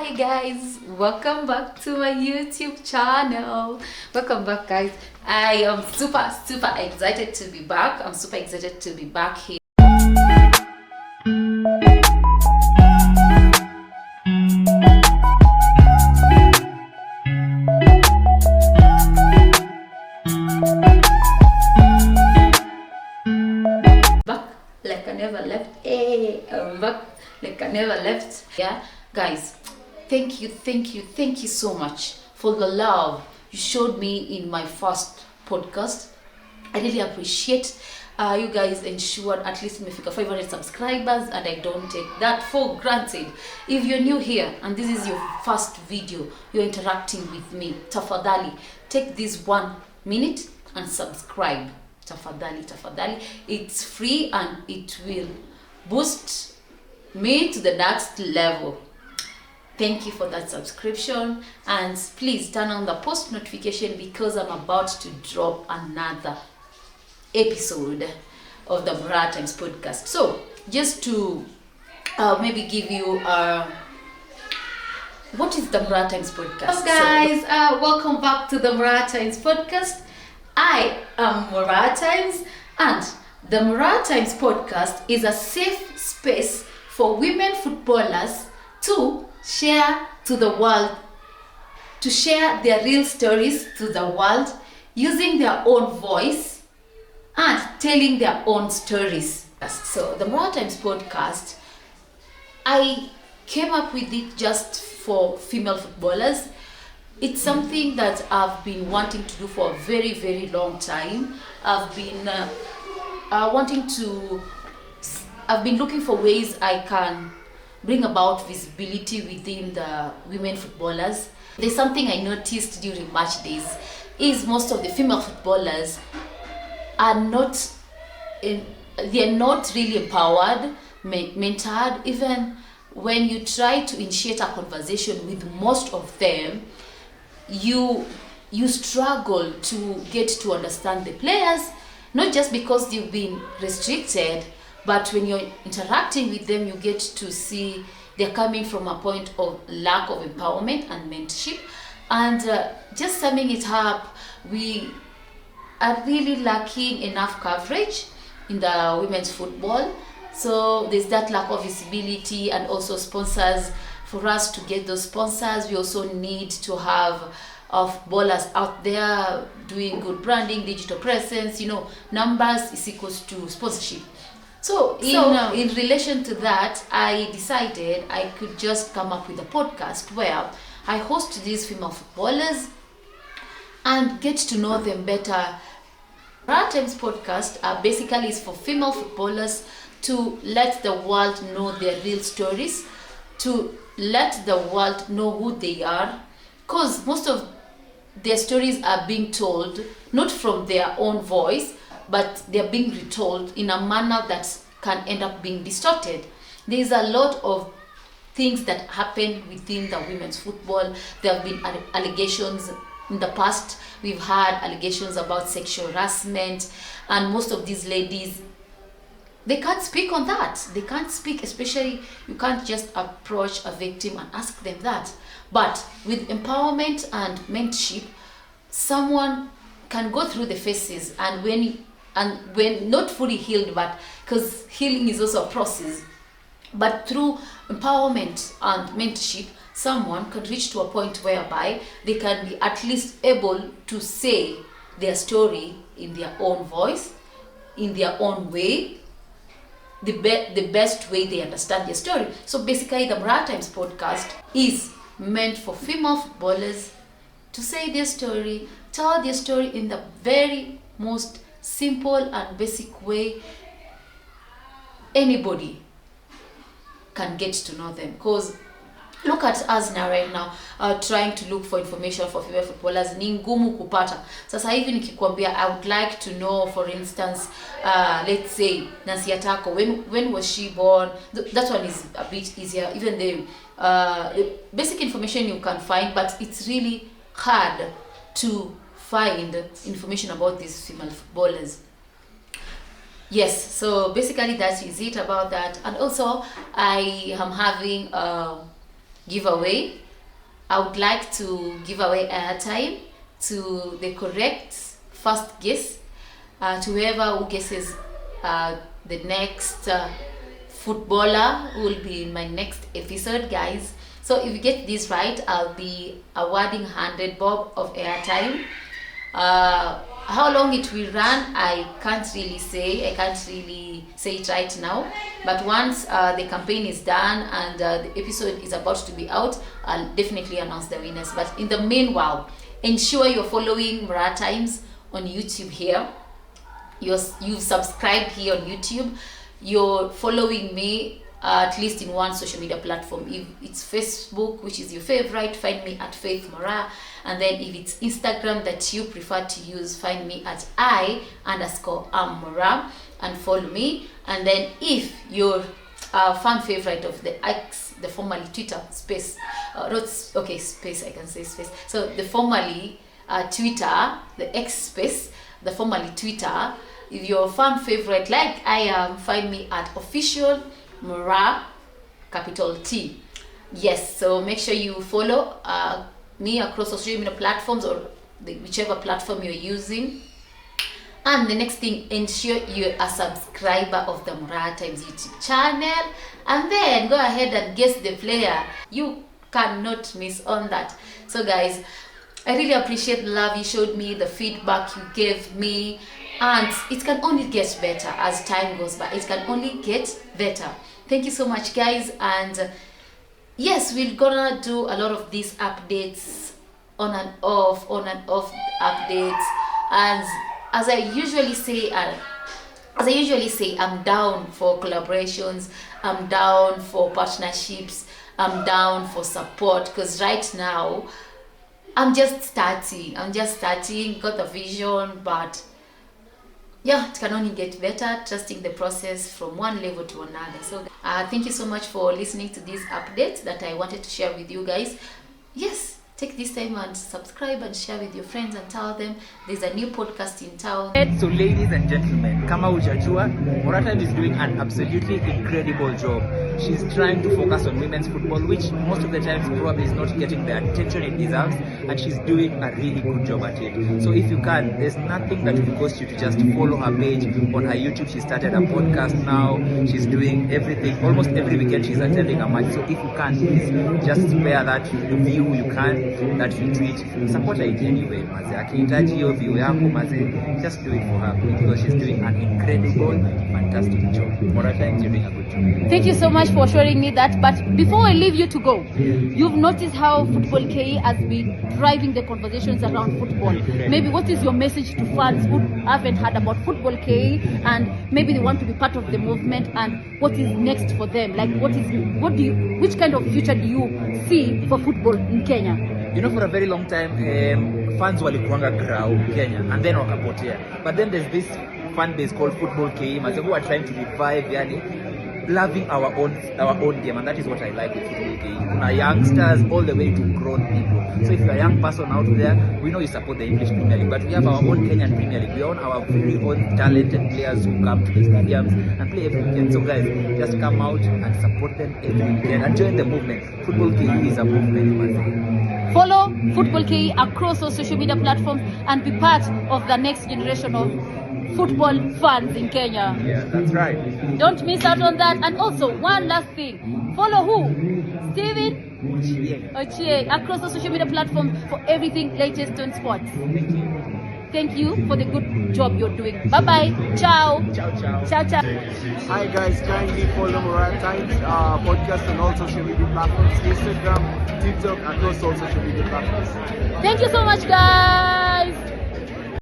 Hi guys, welcome back to my YouTube channel. Welcome back guys. I am super excited to be back. I'm super excited to be back here. Back like I never left. Hey, I'm back like I never left. Yeah, guys, thank you so much for the love you showed me in my first podcast. I really appreciate you guys ensured at least nimefika 500 subscribers, and I don't take that for granted. If you're new here and this is your first video, you're interacting with me, tafadhali take this 1 minute and subscribe. Tafadhali, it's free and it will boost me to the next level. Thank you for that subscription, and please turn on the post notification because I'm about to drop another episode of the Moraa Times Podcast. So just to maybe give you what is the Moraa Times Podcast? Hello guys, welcome back to the Moraa Times Podcast. I am Moraa Times, and the Moraa Times Podcast is a safe space for women footballers to share to the world, to share their real stories to the world using their own voice and telling their own stories. So the Moraa Times Podcast, I came up with it just for female footballers. It's something that I've been wanting to do for a very long time. I've been I've been looking for ways I can bring about visibility within the women footballers. There's something I noticed during match days is most of the female footballers are not they're not really empowered, mentored. Even when you try to initiate a conversation with most of them, you struggle to get to understand the players, not just because you've been restricted, but when you're interacting with them, you get to see they're coming from a point of lack of empowerment and mentorship. And just summing it up, we are really lacking enough coverage in the women's football. So there's that lack of visibility and also sponsors. For us to get those sponsors, we also need to have footballers out there doing good branding, digital presence. Numbers is equals to sponsorship. So in relation to that, I decided I could just come up with a podcast where I host these female footballers and get to know them better. Moraa Times Podcast basically is for female footballers to let the world know their real stories, to let the world know who they are, because most of their stories are being told not from their own voice, but they're being retold in a manner that can end up being distorted. There's a lot of things that happen within the women's football. There have been allegations in the past. We've had allegations about sexual harassment, and most of these ladies, they can't speak on that. They can't speak, especially you can't just approach a victim and ask them that. But with empowerment and mentorship, someone can go through the phases, and when not fully healed, but because healing is also a process, but through empowerment and mentorship, someone can reach to a point whereby they can be at least able to say their story in their own voice, in their own way, the best way they understand their story. So basically, the Moraa Times Podcast is meant for female footballers to say their story, tell their story in the very most simple and basic way anybody can get to know them. Because look at us now, right now, trying to look for information for female footballers, ni ngumu kupata. Sasa hivi nikikwambia I would like to know, for instance, let's say Nancy Atako, when was she born? That one is a bit easier. Even the basic information you can find, but it's really hard to find information about these female footballers. Yes, so basically that is it about that. And also I am having giveaway. I would like to give away airtime to the correct first guess, to whoever who guesses the next footballer who will be in my next episode, guys. So if you get this right, I'll be awarding 100 bob of airtime. How long it will run, I can't really say. I can't really say it right now. But once the campaign is done and the episode is about to be out, I'll definitely announce the winners. But in the meanwhile, ensure you're following Moraa Times on YouTube here. You've subscribed here on YouTube. You're following me at least in one social media platform. If it's Facebook, which is your favorite, find me at Faith Moraa. And then if it's Instagram that you prefer to use, find me at I_am_Moraa and follow me. And then if you're a fan favorite of the X, the formerly Twitter space, space, I can say space. So the formerly Twitter, the X space, the formerly Twitter, if you're a fan favorite like I am, find me at official Moraa, capital T. Yes, so make sure you follow me across social media platforms or whichever platform you're using. And the next thing, ensure you're a subscriber of the Moraa Times YouTube channel, and then go ahead and guess the player. You cannot miss on that. So guys, I really appreciate the love you showed me, the feedback you gave me, and it can only get better as time goes by. It can only get better. Thank you so much, guys. And yes, we're gonna do a lot of these updates, on and off updates. And as I usually say, I'm down for collaborations, I'm down for partnerships, I'm down for support, because right now I'm just starting, got the vision, but yeah, it can only get better, trusting the process from one level to another. So thank you so much for listening to these updates that I wanted to share with you guys. Yes, take this time and subscribe and share with your friends and tell them there's a new podcast in town. So ladies and gentlemen, kama hujajua, Moraa Times is doing an absolutely incredible job. She's trying to focus on women's football, which most of the times probably is not getting the attention it deserves, and she's doing a really good job at it. So if you can, there's nothing that will cost you to just follow her page on her YouTube. She started a podcast now. She's doing everything. Almost every weekend she's attending a match. So if you can, please just spare that view you can, that retweet, support her anyway. Maze akihitaji hiyo view yako, maze, just do it for her because she's doing an incredible, fantastic job. Moraa Times, you're doing a good job. Thank you so much for showing me that. But before I leave you to go, you've noticed how Football KE has been driving the conversations around football. Maybe what is your message to fans who haven't heard about Football KE and maybe they want to be part of the movement, and what is next for them? Like which kind of future do you see for football in Kenya? You know, for a very long time, fans walikuanga grau Kenya and then wakapotea. But then there's this fan base called Football KE, who are trying to revive, yani, loving our own game, and that is what I like with Football KE. Kuna youngsters all the way to grown people. So if you're a young person out there, we know you support the English Premier League, but we have our own Kenyan Premier League. We own our very own talented players who come to the stadiums and play every weekend. So guys, just come out and support them every weekend and join the movement. Football KE is a movement, my friend. Follow Football KE across all social media platforms and be part of the next generation of football fans in Kenya. Yeah, that's right. Don't miss out on that. And also, one last thing. Follow who? Steven Ochie across the social media platform for everything latest on sports. Thank you for the good job you're doing. Bye-bye. Ciao. Ciao, ciao. Ciao, ciao. Hi guys, kindly follow Moraa Times podcast on all social media platforms, Instagram, TikTok, across all social media platforms. Thank you so much, guys.